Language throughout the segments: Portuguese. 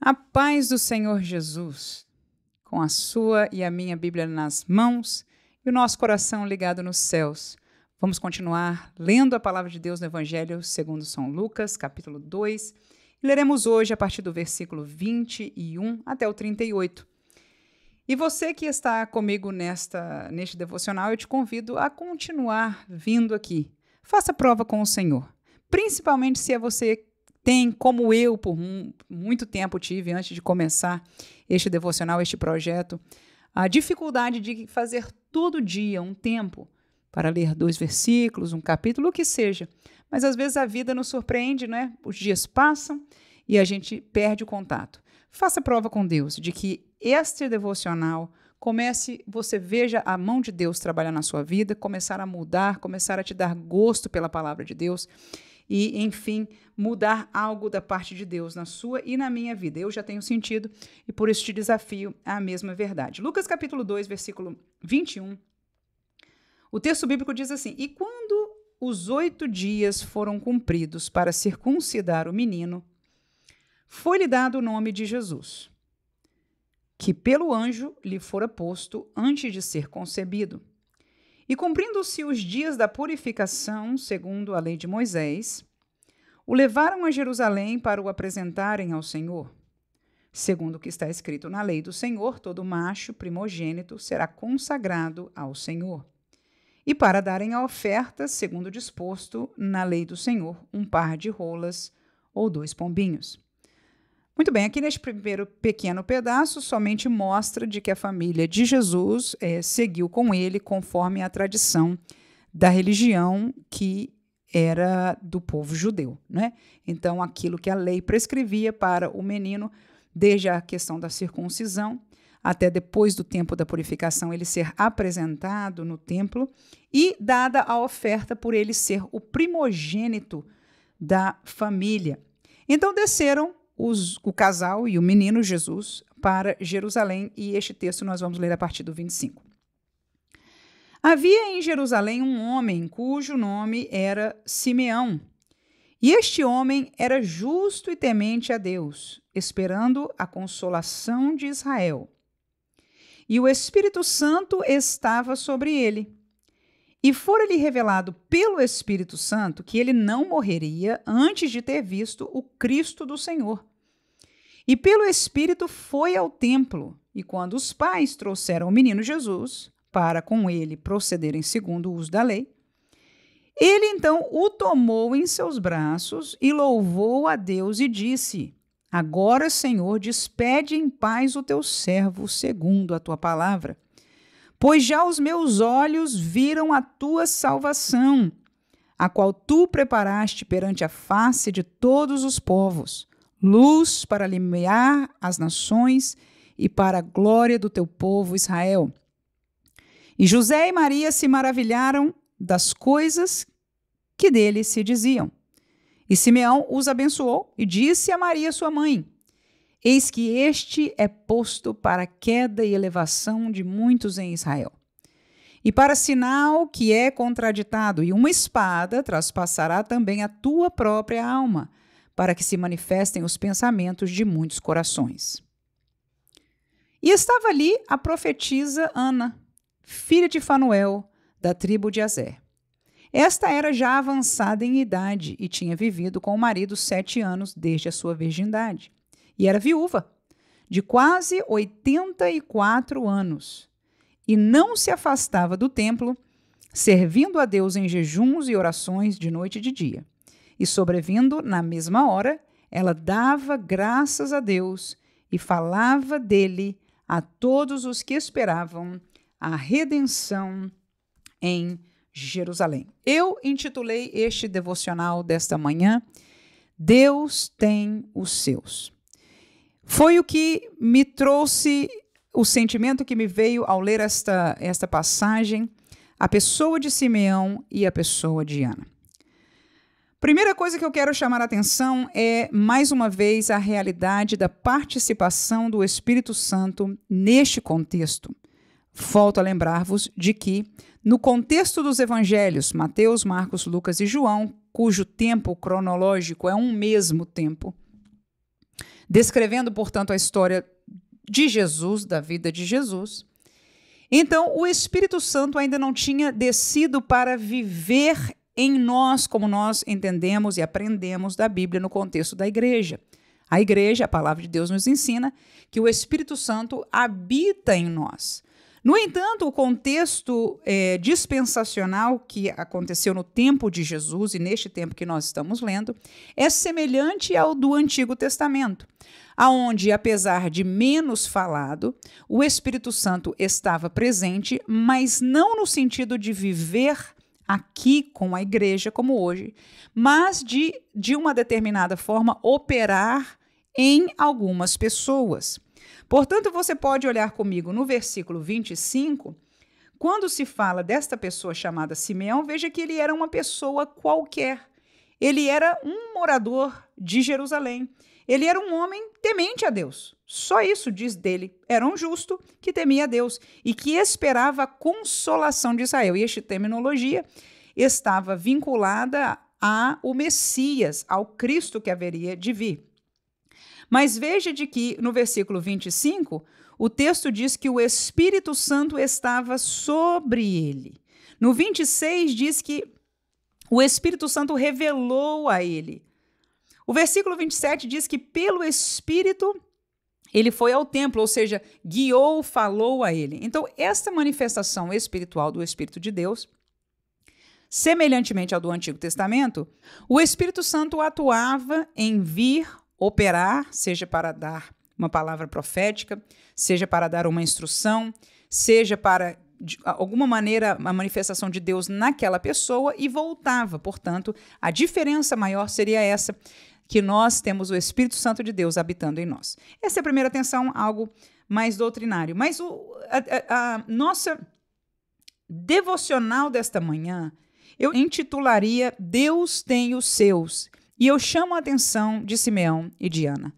A paz do Senhor Jesus, com a sua e a minha Bíblia nas mãos e o nosso coração ligado nos céus. Vamos continuar lendo a palavra de Deus no Evangelho segundo São Lucas, capítulo 2. E leremos hoje a partir do versículo 21 até o 38. E você que está comigo neste devocional, eu te convido a continuar vindo aqui. Faça prova com o Senhor, principalmente se é você tem, como eu, por muito tempo tive, antes de começar este devocional, este projeto, a dificuldade de fazer todo dia um tempo para ler 2 versículos, um capítulo, o que seja. Mas às vezes a vida nos surpreende, né? Os dias passam e a gente perde o contato. Faça prova com Deus de que este devocional você veja a mão de Deus trabalhar na sua vida, começar a mudar, começar a te dar gosto pela palavra de Deus. E, enfim, mudar algo da parte de Deus na sua e na minha vida. Eu já tenho sentido e por isso te desafio à mesma verdade. Lucas capítulo 2, versículo 21. O texto bíblico diz assim: E quando os 8 dias foram cumpridos para circuncidar o menino, foi-lhe dado o nome de Jesus, que pelo anjo lhe fora posto antes de ser concebido. E cumprindo-se os dias da purificação, segundo a lei de Moisés, o levaram a Jerusalém para o apresentarem ao Senhor. Segundo o que está escrito na lei do Senhor, todo macho primogênito será consagrado ao Senhor. E para darem a oferta, segundo disposto na lei do Senhor, um par de rolas ou 2 pombinhos. Muito bem, aqui neste primeiro pequeno pedaço, somente mostra de que a família de Jesus seguiu com ele conforme a tradição da religião que era do povo judeu, né? Então, aquilo que a lei prescrevia para o menino, desde a questão da circuncisão, até depois do tempo da purificação, ele ser apresentado no templo e dada a oferta por ele ser o primogênito da família. Então, desceram o casal e o menino Jesus para Jerusalém, e este texto nós vamos ler a partir do 25. Havia em Jerusalém um homem cujo nome era Simeão, e este homem era justo e temente a Deus, esperando a consolação de Israel. E o Espírito Santo estava sobre ele. E fora-lhe revelado pelo Espírito Santo que ele não morreria antes de ter visto o Cristo do Senhor. E pelo Espírito foi ao templo, e quando os pais trouxeram o menino Jesus, para com ele procederem segundo o uso da lei, ele então o tomou em seus braços e louvou a Deus e disse: Agora, Senhor, despede em paz o teu servo segundo a tua palavra, pois já os meus olhos viram a tua salvação, a qual tu preparaste perante a face de todos os povos, luz para iluminar as nações e para a glória do teu povo Israel. E José e Maria se maravilharam das coisas que dele se diziam. E Simeão os abençoou e disse a Maria, sua mãe: Eis que este é posto para a queda e elevação de muitos em Israel, e para sinal que é contraditado, e uma espada traspassará também a tua própria alma, para que se manifestem os pensamentos de muitos corações. E estava ali a profetisa Ana, filha de Fanuel, da tribo de Aser. Esta era já avançada em idade e tinha vivido com o marido 7 anos desde a sua virgindade. E era viúva, de quase 84 anos, e não se afastava do templo, servindo a Deus em jejuns e orações de noite e de dia. E sobrevindo na mesma hora, ela dava graças a Deus e falava dele a todos os que esperavam a redenção em Jerusalém. Eu intitulei este devocional desta manhã: Deus tem os seus. Foi o que me trouxe, o sentimento que me veio ao ler esta passagem, a pessoa de Simeão e a pessoa de Ana. Primeira coisa que eu quero chamar a atenção é, mais uma vez, a realidade da participação do Espírito Santo neste contexto. Volto a lembrar-vos de que, no contexto dos evangelhos, Mateus, Marcos, Lucas e João, cujo tempo cronológico é um mesmo tempo, descrevendo, portanto, a história de Jesus, da vida de Jesus. Então, o Espírito Santo ainda não tinha descido para viver em nós, como nós entendemos e aprendemos da Bíblia no contexto da igreja. A igreja, a palavra de Deus nos ensina que o Espírito Santo habita em nós. No entanto, o contexto dispensacional que aconteceu no tempo de Jesus e neste tempo que nós estamos lendo é semelhante ao do Antigo Testamento, aonde, apesar de menos falado, o Espírito Santo estava presente, mas não no sentido de viver aqui com a igreja como hoje, mas de uma determinada forma operar em algumas pessoas. Portanto, você pode olhar comigo no versículo 25, quando se fala desta pessoa chamada Simeão, veja que ele era uma pessoa qualquer. Ele era um morador de Jerusalém. Ele era um homem temente a Deus. Só isso diz dele. Era um justo que temia a Deus e que esperava a consolação de Israel. E esta terminologia estava vinculada ao Messias, ao Cristo que haveria de vir. Mas veja de que no versículo 25, o texto diz que o Espírito Santo estava sobre ele. No 26 diz que o Espírito Santo revelou a ele. O versículo 27 diz que pelo Espírito ele foi ao templo, ou seja, guiou, falou a ele. Então, esta manifestação espiritual do Espírito de Deus, semelhantemente ao do Antigo Testamento, o Espírito Santo atuava em vir operar, seja para dar uma palavra profética, seja para dar uma instrução, seja para, de alguma maneira, uma manifestação de Deus naquela pessoa e voltava. Portanto, a diferença maior seria essa, que nós temos o Espírito Santo de Deus habitando em nós. Essa é a primeira atenção, algo mais doutrinário. Mas a nossa devocional desta manhã, eu intitularia Deus tem os seus. E eu chamo a atenção de Simeão e de Ana.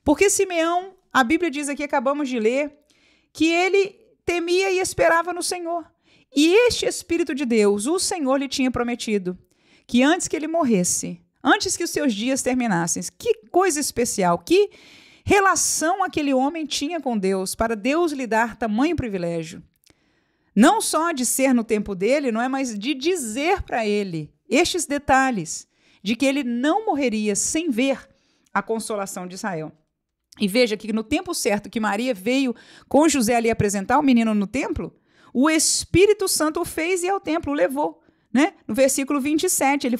Porque Simeão, a Bíblia diz aqui, acabamos de ler, que ele temia e esperava no Senhor. E este Espírito de Deus, o Senhor lhe tinha prometido que antes que ele morresse, antes que os seus dias terminassem, que coisa especial, que relação aquele homem tinha com Deus, para Deus lhe dar tamanho privilégio. Não só de ser no tempo dele, não é, mas de dizer para ele estes detalhes, de que ele não morreria sem ver a consolação de Israel. E veja que no tempo certo que Maria veio com José ali apresentar o menino no templo, o Espírito Santo o fez e ao templo o levou. Né? No versículo 27, ele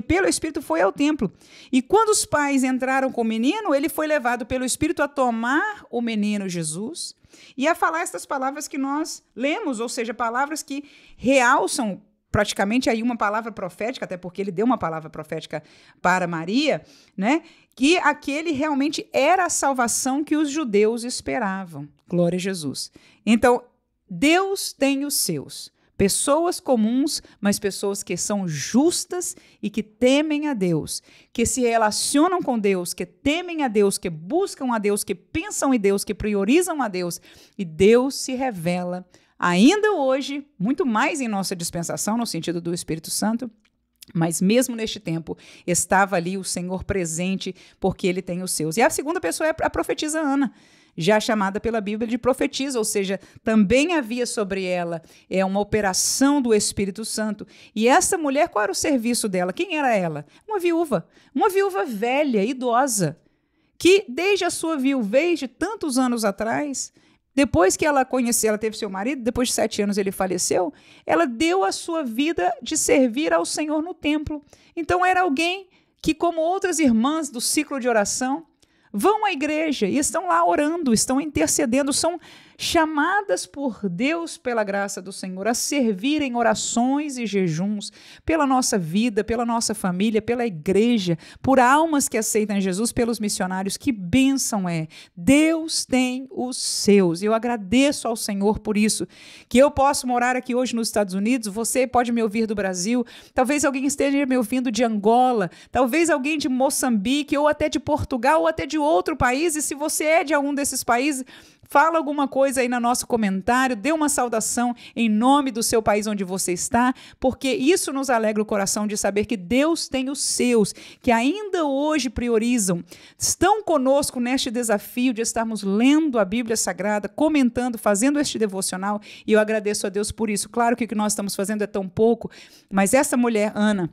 pelo Espírito foi ao templo. E quando os pais entraram com o menino, ele foi levado pelo Espírito a tomar o menino Jesus e a falar estas palavras que nós lemos, ou seja, palavras que realçam praticamente aí uma palavra profética, até porque ele deu uma palavra profética para Maria, né? Que aquele realmente era a salvação que os judeus esperavam. Glória a Jesus. Então, Deus tem os seus. Pessoas comuns, mas pessoas que são justas e que temem a Deus, que se relacionam com Deus, que temem a Deus, que buscam a Deus, que pensam em Deus, que priorizam a Deus. E Deus se revela ainda hoje, muito mais em nossa dispensação, no sentido do Espírito Santo, mas mesmo neste tempo, estava ali o Senhor presente, porque ele tem os seus. E a segunda pessoa é a profetisa Ana, já chamada pela Bíblia de profetisa, ou seja, também havia sobre ela uma operação do Espírito Santo. E essa mulher, qual era o serviço dela? Quem era ela? Uma viúva velha, idosa, que desde a sua viuvez de tantos anos atrás, depois que ela conheceu, ela teve seu marido, depois de 7 anos ele faleceu, ela deu a sua vida de servir ao Senhor no templo. Então era alguém que, como outras irmãs do ciclo de oração, vão à igreja e estão lá orando, estão intercedendo, são chamadas por Deus, pela graça do Senhor, a servir em orações e jejuns pela nossa vida, pela nossa família, pela igreja, por almas que aceitam Jesus, pelos missionários. Que bênção é! Deus tem os seus. Eu agradeço ao Senhor por isso, que eu posso morar aqui hoje nos Estados Unidos, você pode me ouvir do Brasil, talvez alguém esteja me ouvindo de Angola, talvez alguém de Moçambique, ou até de Portugal, ou até de outro país, e se você é de algum desses países, fala alguma coisa depois aí no nosso comentário, dê uma saudação em nome do seu país onde você está, porque isso nos alegra o coração de saber que Deus tem os seus, que ainda hoje priorizam, estão conosco neste desafio de estarmos lendo a Bíblia Sagrada, comentando, fazendo este devocional, e eu agradeço a Deus por isso. Claro que o que nós estamos fazendo é tão pouco, mas essa mulher, Ana,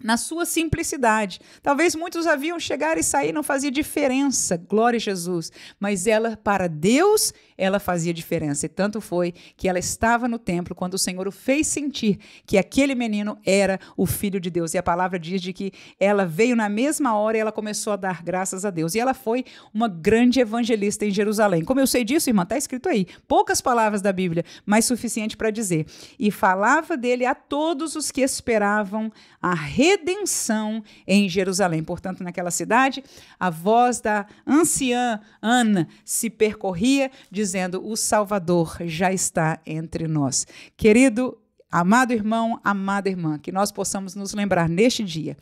na sua simplicidade. Talvez muitos a viam chegar e sair, não fazia diferença, glória a Jesus. Mas ela, para Deus, ela fazia diferença. E tanto foi que ela estava no templo quando o Senhor o fez sentir que aquele menino era o Filho de Deus. E a palavra diz de que ela veio na mesma hora e ela começou a dar graças a Deus. E ela foi uma grande evangelista em Jerusalém. Como eu sei disso, irmã? Está escrito aí. Poucas palavras da Bíblia, mas suficiente para dizer. E falava dele a todos os que esperavam a redenção em Jerusalém. Portanto, naquela cidade, a voz da anciã Ana se percorria, dizendo: o Salvador já está entre nós. Querido, amado irmão, amada irmã, que nós possamos nos lembrar neste dia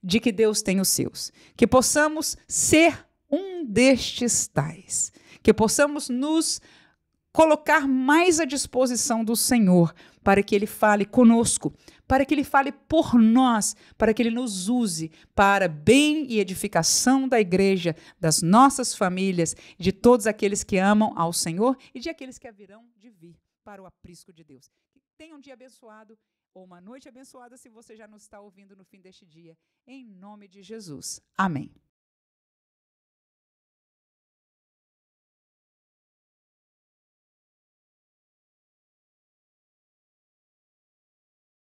de que Deus tem os seus, que possamos ser um destes tais, que possamos nos colocar mais à disposição do Senhor para que Ele fale conosco, para que Ele fale por nós, para que Ele nos use para bem e edificação da igreja, das nossas famílias, de todos aqueles que amam ao Senhor e de aqueles que haverão de vir para o aprisco de Deus. Que tenha um dia abençoado ou uma noite abençoada se você já nos está ouvindo no fim deste dia. Em nome de Jesus. Amém.